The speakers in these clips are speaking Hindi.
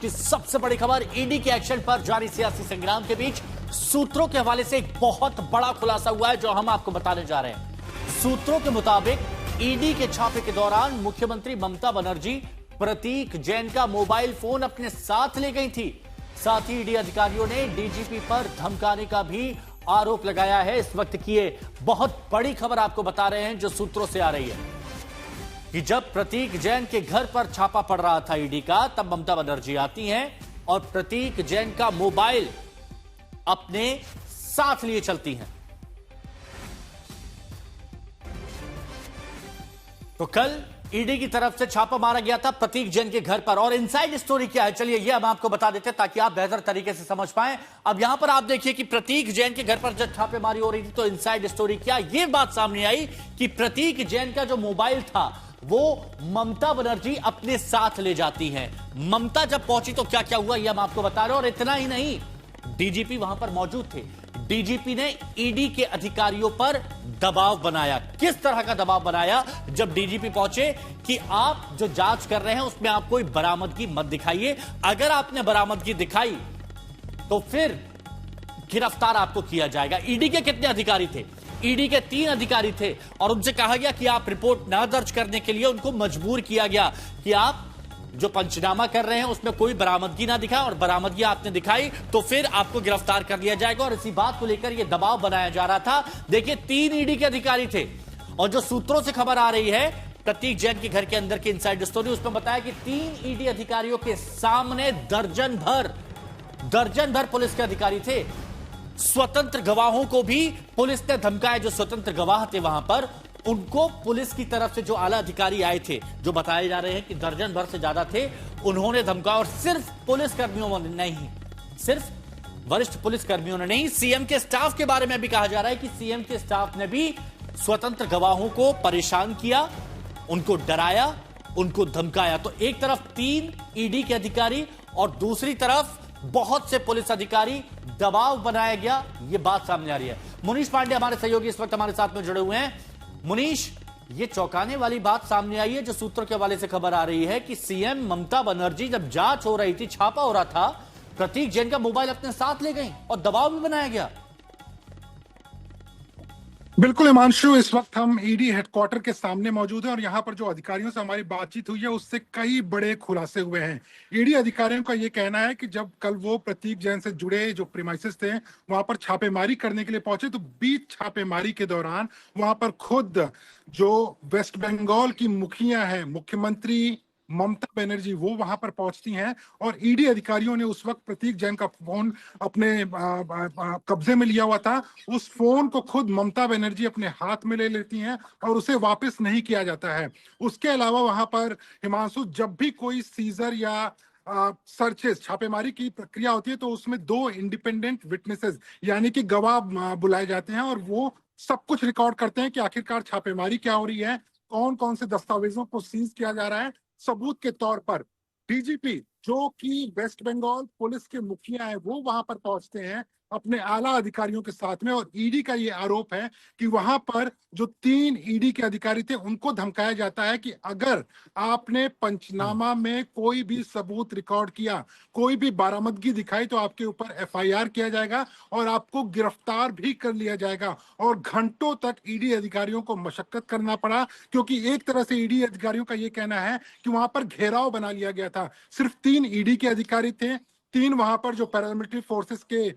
की सबसे बड़ी खबर, ईडी के एक्शन पर जारी सियासी संग्राम के बीच सूत्रों के हवाले से एक बहुत बड़ा खुलासा हुआ है जो हम आपको बताने जा रहे हैं। सूत्रों के मुताबिक ईडी के छापे के दौरान मुख्यमंत्री ममता बनर्जी प्रतीक जैन का मोबाइल फोन अपने साथ ले गई थी। साथ ही ईडी अधिकारियों ने डीजीपी पर धमकाने का भी आरोप लगाया है। इस वक्त की ये बहुत बड़ी खबर आपको बता रहे हैं जो सूत्रों से आ रही है कि जब प्रतीक जैन के घर पर छापा पड़ रहा था ईडी का, तब ममता बनर्जी आती हैं और प्रतीक जैन का मोबाइल अपने साथ लिए चलती हैं। तो कल ईडी की तरफ से छापा मारा गया था प्रतीक जैन के घर पर, और इनसाइड स्टोरी क्या है चलिए ये हम आपको बता देते हैं ताकि आप बेहतर तरीके से समझ पाएं। अब यहां पर आप देखिए कि प्रतीक जैन के घर पर जब छापेमारी हो रही थी तो इनसाइड स्टोरी क्या, ये बात सामने आई कि प्रतीक जैन का जो मोबाइल था वो ममता बनर्जी अपने साथ ले जाती हैं। ममता जब पहुंची तो क्या क्या हुआ ये हम आपको बता रहे हैं। और इतना ही नहीं, डीजीपी वहां पर मौजूद थे। डीजीपी ने ईडी के अधिकारियों पर दबाव बनाया। किस तरह का दबाव बनाया? जब डीजीपी पहुंचे कि आप जो जांच कर रहे हैं उसमें आप कोई बरामदगी मत दिखाइए, अगर आपने बरामदगी दिखाई तो फिर गिरफ्तार आपको किया जाएगा। ईडी के कितने अधिकारी थे? ईडी के 3 अधिकारी थे और उनसे कहा गया कि आप रिपोर्ट ना दर्ज करने के लिए उनको मजबूर किया गया कि आप जो पंचनामा कर रहे हैं उसमें कोई बरामदगी ना दिखाएं, और बरामदगी आपने दिखाई तो फिर आपको गिरफ्तार कर लिया जाएगा। और इसी बात को लेकर यह दबाव बनाया जा रहा था। देखिए 3 ईडी के अधिकारी थे और जो सूत्रों से खबर आ रही है प्रतीक जैन के घर के अंदर की इनसाइड स्टोरी, उसमें बताया कि 3 ईडी अधिकारियों के सामने दर्जन भर पुलिस के अधिकारी थे। स्वतंत्र गवाहों को भी पुलिस ने धमकाया। जो स्वतंत्र गवाह थे वहां पर, उनको पुलिस की तरफ से जो आला अधिकारी आए थे, जो बताए जा रहे हैं कि दर्जन भर से ज्यादा थे, उन्होंने धमकाया। और सिर्फ पुलिस कर्मियों ने नहीं, सिर्फ वरिष्ठ पुलिस कर्मियों ने नहीं, सीएम के स्टाफ के बारे में भी कहा जा रहा है कि सीएम के स्टाफ ने भी स्वतंत्र गवाहों को परेशान किया, उनको डराया, उनको धमकाया। तो एक तरफ 3 ईडी के अधिकारी और दूसरी तरफ बहुत से पुलिस अधिकारी, दबाव बनाया गया, यह बात सामने आ रही है। मुनीश पांडे हमारे सहयोगी इस वक्त हमारे साथ में जुड़े हुए हैं। मुनीश, ये चौंकाने वाली बात सामने आई है जो सूत्रों के हवाले से खबर आ रही है कि सीएम ममता बनर्जी जब जांच हो रही थी, छापा हो रहा था, प्रतीक जैन का मोबाइल अपने साथ ले गई और दबाव भी बनाया गया। बिल्कुल हिमांशु, इस वक्त हम ईडी हेडक्वार्टर के सामने मौजूद हैं और यहाँ पर जो अधिकारियों से हमारी बातचीत हुई है उससे कई बड़े खुलासे हुए हैं। ईडी अधिकारियों का ये कहना है कि जब कल वो प्रतीक जैन से जुड़े जो प्रीमाइसेस थे वहां पर छापेमारी करने के लिए पहुंचे, तो बीच छापेमारी के दौरान वहां पर खुद जो वेस्ट बंगाल की मुखिया है, मुख्यमंत्री ममता बनर्जी, वो वहां पर पहुंचती हैं और ईडी अधिकारियों ने उस वक्त प्रतीक जैन का फोन अपने कब्जे में लिया हुआ था। उस फोन को खुद ममता बनर्जी अपने हाथ में ले लेती हैं और उसे वापस नहीं किया जाता है। उसके अलावा वहां पर हिमांशु, जब भी कोई सीजर या सर्चेस, छापेमारी की प्रक्रिया होती है तो उसमें 2 इंडिपेंडेंट विटनेसेस यानी कि गवाह बुलाए जाते हैं और वो सब कुछ रिकॉर्ड करते हैं कि आखिरकार छापेमारी क्या हो रही है, कौन कौन से दस्तावेजों को सीज किया जा रहा है। सबूत के तौर पर डीजीपी, जो कि वेस्ट बंगाल पुलिस के मुखिया है, वो वहां पर पहुंचते हैं अपने आला अधिकारियों के साथ में। और ईडी का ये आरोप है कि वहां पर जो 3 ईडी के अधिकारी थे उनको धमकाया जाता है कि अगर आपने पंचनामा में कोई भी सबूत रिकॉर्ड किया, कोई भी बरामदगी दिखाई, तो आपके ऊपर एफआईआर किया जाएगा और आपको गिरफ्तार भी कर लिया जाएगा। और घंटों तक ईडी अधिकारियों को मशक्कत करना पड़ा, क्योंकि एक तरह से ईडी अधिकारियों का ये कहना है कि वहां पर घेराव बना लिया गया था। सिर्फ 3 ईडी के अधिकारी थे, 3 वहां पर जो पैरामिलिट्री फोर्सेस के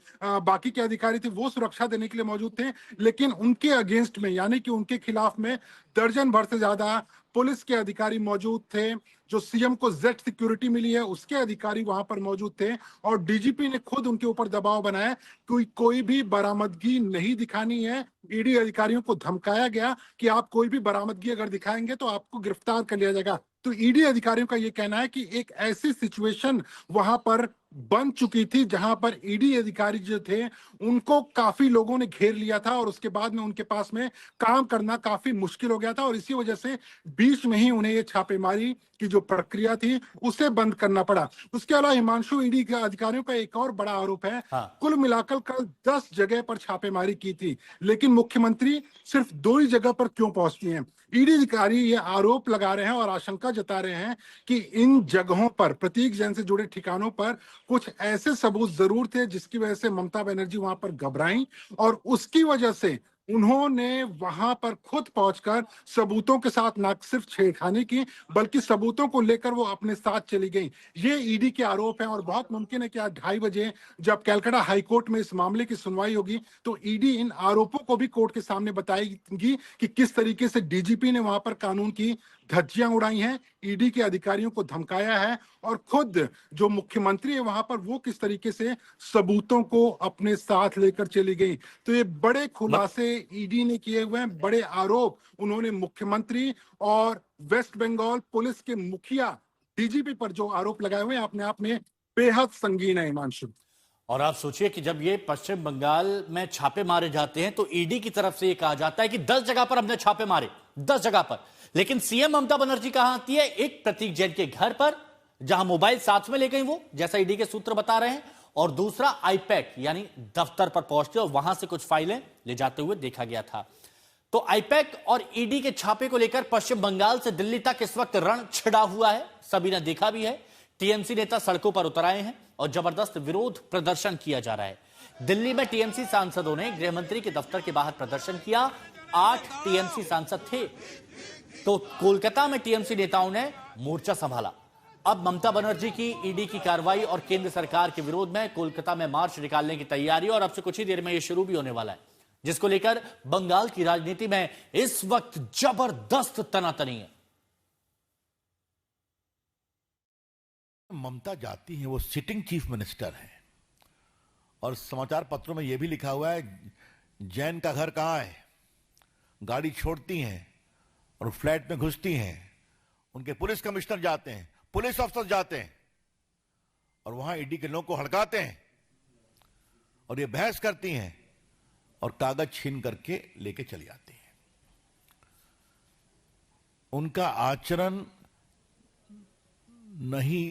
बाकी के अधिकारी थे वो सुरक्षा देने के लिए मौजूद थे, लेकिन उनके अगेंस्ट में यानी कि उनके खिलाफ में दर्जन भर से ज्यादा पुलिस के अधिकारी मौजूद थे। जो सीएम को जेड सिक्योरिटी मिली है उसके अधिकारी वहां पर मौजूद थे और डीजीपी ने खुद उनके ऊपर दबाव बनाया कि कोई भी बरामदगी नहीं दिखानी है। ईडी अधिकारियों को धमकाया गया कि आप कोई भी बरामदगी अगर दिखाएंगे तो आपको गिरफ्तार कर लिया जाएगा। तो ईडी अधिकारियों का यह कहना है कि एक ऐसी सिचुएशन वहां पर बन चुकी थी जहां पर ईडी अधिकारी जो थे उनको काफी लोगों ने घेर लिया था और उसके बाद में उनके पास में काम करना काफी मुश्किल हो गया था और इसी वजह से बीच में ही उन्हें ये छापेमारी की जो प्रक्रिया थी उसे बंद करना पड़ा। उसके अलावा हिमांशु, ईडी के अधिकारियों का एक और बड़ा आरोप है, कुल मिलाकर कल 10 जगह पर छापेमारी की थी, लेकिन मुख्यमंत्री सिर्फ 2 ही जगह पर क्यों पहुंचती हैं? ईडी अधिकारी ये आरोप लगा रहे हैं और आशंका जता रहे हैं कि इन जगहों पर, प्रतीक जैन से जुड़े ठिकानों पर कुछ ऐसे सबूत जरूर थे जिसकी वजह से ममता बनर्जी वहां पर घबराई और उसकी वजह से उन्होंने वहां पर खुद पहुंचकर सबूतों के साथ न सिर्फ छेड़खानी की बल्कि सबूतों को लेकर वो अपने साथ चली गई। ये ईडी के आरोप हैं और बहुत मुमकिन है कि आज 2:30 बजे जब कलकत्ता हाईकोर्ट में इस मामले की सुनवाई होगी तो ईडी इन आरोपों को भी कोर्ट के सामने बताएगी कि किस तरीके से डीजीपी ने वहां पर कानून की धज्जियां उड़ाई हैं, ईडी के अधिकारियों को धमकाया है और खुद जो मुख्यमंत्री है वहां पर वो किस तरीके से सबूतों को अपने साथ लेकर चली गई। तो ये बड़े खुलासे ईडी ने किए हुए हैं, बड़े आरोप उन्होंने मुख्यमंत्री और वेस्ट बंगाल पुलिस के मुखिया डीजीपी पर जो आरोप लगाए हुए हैं अपने आप में बेहद संगीन है हिमांशु। और आप सोचिए कि जब ये पश्चिम बंगाल में छापे मारे जाते हैं तो ईडी की तरफ से ये कहा जाता है कि 10 जगह पर हमने छापे मारे, 10 जगह पर। लेकिन सीएम ममता बनर्जी कहां आती है? एक प्रतीक जैन के घर पर जहां मोबाइल साथ में ले गई वो, जैसा ईडी के सूत्र बता रहे हैं, और दूसरा आईपैक यानी दफ्तर पर पहुंचते और वहां से कुछ फाइलें ले जाते हुए देखा गया था। तो आईपैक और ईडी के छापे को लेकर पश्चिम बंगाल से दिल्ली तक इस वक्त रण छिड़ा हुआ है, सभी ने देखा भी है। टीएमसी नेता सड़कों पर उतर आए हैं और जबरदस्त विरोध प्रदर्शन किया जा रहा है। दिल्ली में टीएमसी सांसदों ने गृहमंत्री के दफ्तर के बाहर प्रदर्शन किया। 8 टीएमसी सांसद थे। तो कोलकाता में टीएमसी नेताओं ने मोर्चा संभाला। अब ममता बनर्जी की ईडी की कार्रवाई और केंद्र सरकार के विरोध में कोलकाता में मार्च निकालने की तैयारी, और अब से कुछ ही देर में यह शुरू भी होने वाला है, जिसको लेकर बंगाल की राजनीति में इस वक्त जबरदस्त तनातनी है। ममता जाती हैं, वो सिटिंग चीफ मिनिस्टर है और समाचार पत्रों में यह भी लिखा हुआ है जैन का घर कहां है। गाड़ी छोड़ती हैं और फ्लैट में घुसती हैं, उनके पुलिस कमिश्नर जाते हैं, पुलिस अफसर जाते हैं और वहां ईडी के लोगों को हड़काते हैं और ये बहस करती हैं और कागज छीन करके लेके चली आती हैं। उनका आचरण नहीं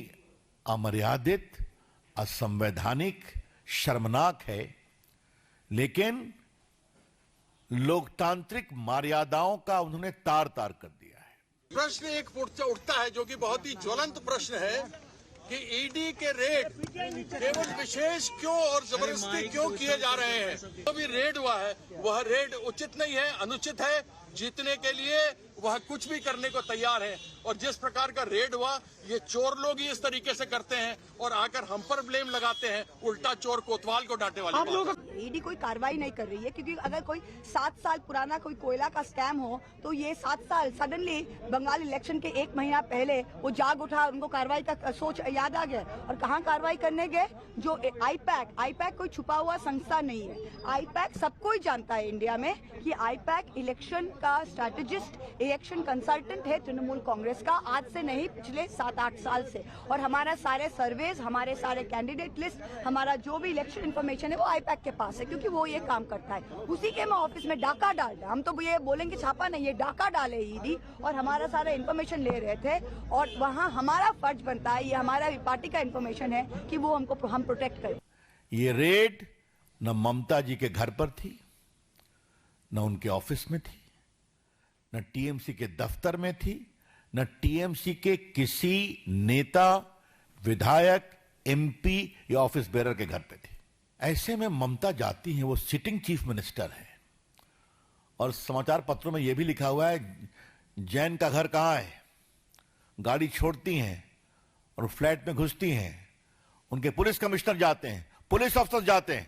अमर्यादित, असंवैधानिक, शर्मनाक है, लेकिन लोकतांत्रिक मर्यादाओं का उन्होंने तार तार कर दिया है। प्रश्न एक उठता है जो कि बहुत ही ज्वलंत प्रश्न है कि ईडी के रेड केवल विशेष क्यों और जबरदस्ती क्यों किए जा रहे हैं। जो भी रेड हुआ है वह रेड उचित नहीं है, अनुचित है। जीतने के लिए वह कुछ भी करने को तैयार है और जिस प्रकार का रेड हुआ ये चोर लोग ही इस तरीके से करते हैं और आकर हम पर ब्लेम लगाते हैं, उल्टा चोर कोतवाल को डांटने वाली बात है। ईडी कोई कार्रवाई नहीं कर रही है क्योंकि अगर कोई 7 साल पुराना कोई कोयला का स्कैम हो तो ये 7 साल सडनली बंगाल इलेक्शन के 1 महीना पहले वो जाग उठा, उनको कार्रवाई का सोच याद आ गया और कहाँ कार्रवाई करने गए। जो आईपैक कोई छुपा हुआ संस्था नहीं है। आईपैक सबको ही जानता है इंडिया में कि आईपैक इलेक्शन का स्ट्रैटेजिस्ट, इलेक्शन कंसल्टेंट है तृणमूल कांग्रेस का, आज से नहीं पिछले 7-8 साल से। और हमारा सारे सर्वेज, हमारे सारे कैंडिडेट लिस्ट, हमारा जो भी इलेक्शन इन्फॉर्मेशन है वो आईपैक के पास है क्योंकि वो ये काम करता है। उसी के मैं ऑफिस में डाका डाल रहा, हम तो ये बोलेंगे छापा नहीं है, डाका डाले ईडी और हमारा सारा इन्फॉर्मेशन ले रहे थे और वहाँ हमारा फर्ज बनता है, ये हमारा पार्टी का इन्फॉर्मेशन है कि वो हमको हम प्रोटेक्ट करें। ये रेड न ममता जी के घर पर थी, न उनके ऑफिस में थी, न टीएमसी के दफ्तर में थी, न टीएमसी के किसी नेता, विधायक, एमपी या ऑफिस बेरर के घर पे थी। ऐसे में ममता जाती हैं, वो सिटिंग चीफ मिनिस्टर है और समाचार पत्रों में यह भी लिखा हुआ है जैन का घर कहां है। गाड़ी छोड़ती हैं और फ्लैट में घुसती हैं, उनके पुलिस कमिश्नर जाते हैं, पुलिस अफसर जाते हैं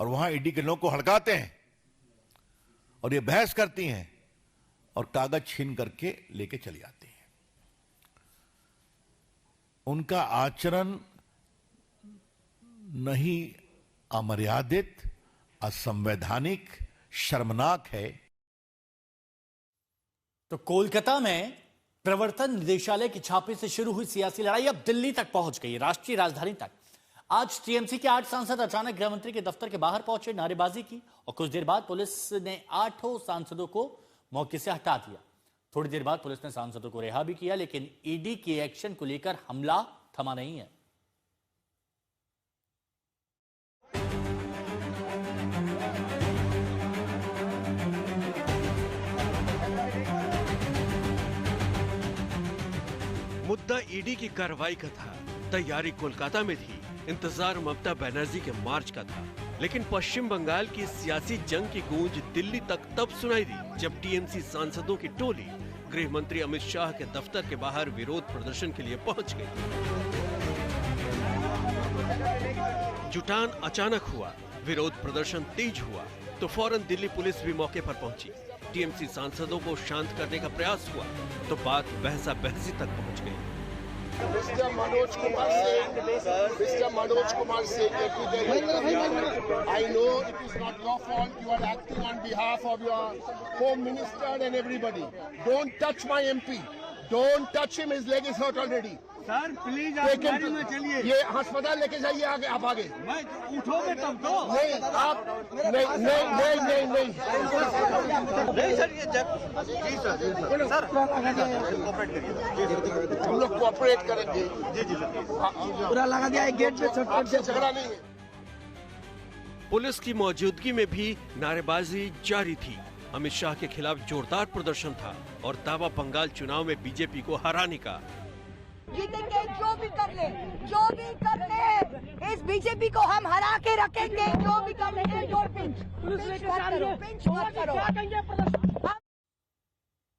और वहां ईडी के लोगों को हड़काते हैं और ये बहस करती हैं और कागज छीन करके लेके चली आती हैं। उनका आचरण नहीं अमर्यादित, असंवैधानिक, शर्मनाक है। तो कोलकाता में प्रवर्तन निदेशालय के छापे से शुरू हुई सियासी लड़ाई अब दिल्ली तक पहुंच गई, राष्ट्रीय राजधानी तक। आज टीएमसी के 8 सांसद अचानक गृहमंत्री के दफ्तर के बाहर पहुंचे, नारेबाजी की और कुछ देर बाद पुलिस ने 8 सांसदों को मौके से हटा दिया। थोड़ी देर बाद पुलिस ने सांसदों को रिहा भी किया, लेकिन ईडी के एक्शन को लेकर हमला थमा नहीं है। मुद्दा ईडी की कार्रवाई का था। तैयारी कोलकाता में थी, इंतजार ममता बनर्जी के मार्च का था। लेकिन पश्चिम बंगाल की सियासी जंग की गूंज दिल्ली तक तब सुनाई दी जब टीएमसी सांसदों की टोली गृह मंत्री अमित शाह के दफ्तर के बाहर विरोध प्रदर्शन के लिए पहुंच गई। जुटान अचानक हुआ, विरोध प्रदर्शन तेज हुआ तो फौरन दिल्ली पुलिस भी मौके पर पहुंची। टीएमसी सांसदों को शांत करने का प्रयास हुआ तो बात बहसा बहसी तक पहुंच गई। Mr. Manoj Kumar Singh, I know it is not your fault. You are acting on behalf of your Home Minister and everybody. Don't touch my MP. Don't touch him. His leg is hurt already. Sir please आप गाड़ी में चलिए। ये अस्पताल लेके जाइए आगे, आप आगे। मैं उठोगे तब तो। नहीं आप नहीं सर ये जी सर हम लोग कोऑपरेट करेंगे। जी पूरा लगा दिया है गेट पे, आपसे झगड़ा नहीं है। पुलिस की मौजूदगी में भी नारेबाजी जारी थी। अमित शाह के खिलाफ जोरदार प्रदर्शन था और दावा बंगाल चुनाव में बीजेपी को हराने का। जीतेंगे जो भी कर ले इस बीजेपी को हम हरा के रखेंगे, जो भी कर ले। पिंच मत करो।